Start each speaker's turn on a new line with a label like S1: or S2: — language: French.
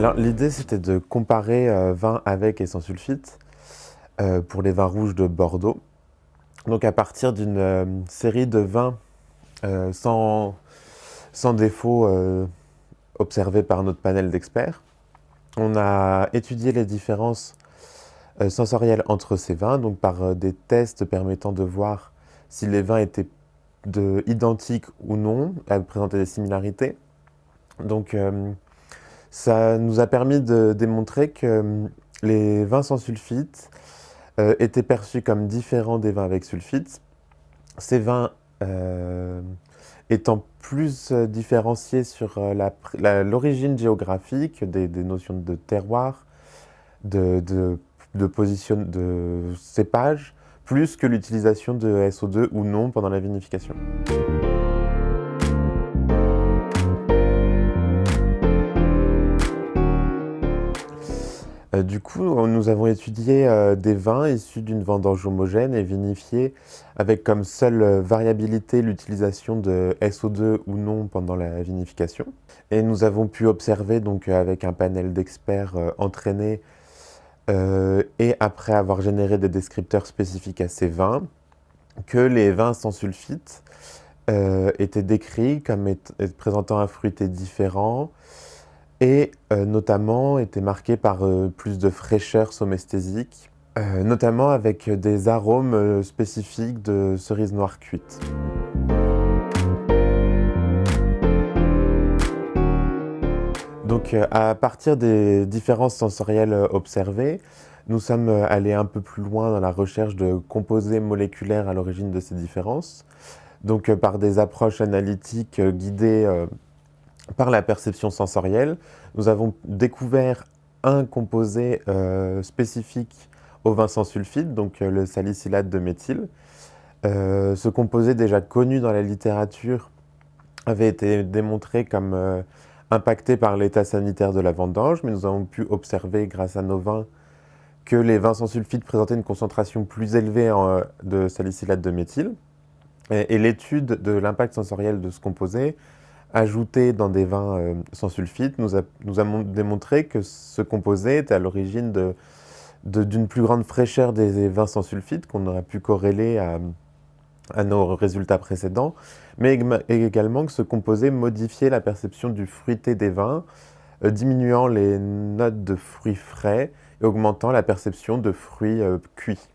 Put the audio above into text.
S1: Alors l'idée c'était de comparer vin avec et sans sulfite pour les vins rouges de Bordeaux. Donc à partir d'une série de vins sans, sans défaut observés par notre panel d'experts, on a étudié les différences sensorielles entre ces vins, donc par des tests permettant de voir si les vins étaient identiques ou non, à présenter des similarités. Donc ça nous a permis de démontrer que les vins sans sulfite étaient perçus comme différents des vins avec sulfite. Ces vins étant plus différenciés sur l'origine géographique, des notions de terroir, de cépage, plus que l'utilisation de SO2 ou non pendant la vinification. Du coup, nous avons étudié des vins issus d'une vendange homogène et vinifiés avec comme seule variabilité l'utilisation de SO2 ou non pendant la vinification. Et nous avons pu observer, donc avec un panel d'experts entraînés et après avoir généré des descripteurs spécifiques à ces vins, que les vins sans sulfite étaient décrits comme présentant un fruité différent, et notamment était marqué par plus de fraîcheur somesthésique, notamment avec des arômes spécifiques de cerises noires cuites. Donc à partir des différences sensorielles observées, nous sommes allés un peu plus loin dans la recherche de composés moléculaires à l'origine de ces différences, donc par des approches analytiques guidées par la perception sensorielle. Nous avons découvert un composé spécifique au vin sans sulfite, donc le salicylate de méthyle. Ce composé déjà connu dans la littérature avait été démontré comme impacté par l'état sanitaire de la vendange, mais nous avons pu observer grâce à nos vins que les vins sans sulfite présentaient une concentration plus élevée de salicylate de méthyle. Et l'étude de l'impact sensoriel de ce composé ajouté dans des vins sans sulfite nous a démontré que ce composé était à l'origine d'une plus grande fraîcheur des vins sans sulfite qu'on aurait pu corréler à nos résultats précédents, mais également que ce composé modifiait la perception du fruité des vins, diminuant les notes de fruits frais et augmentant la perception de fruits cuits.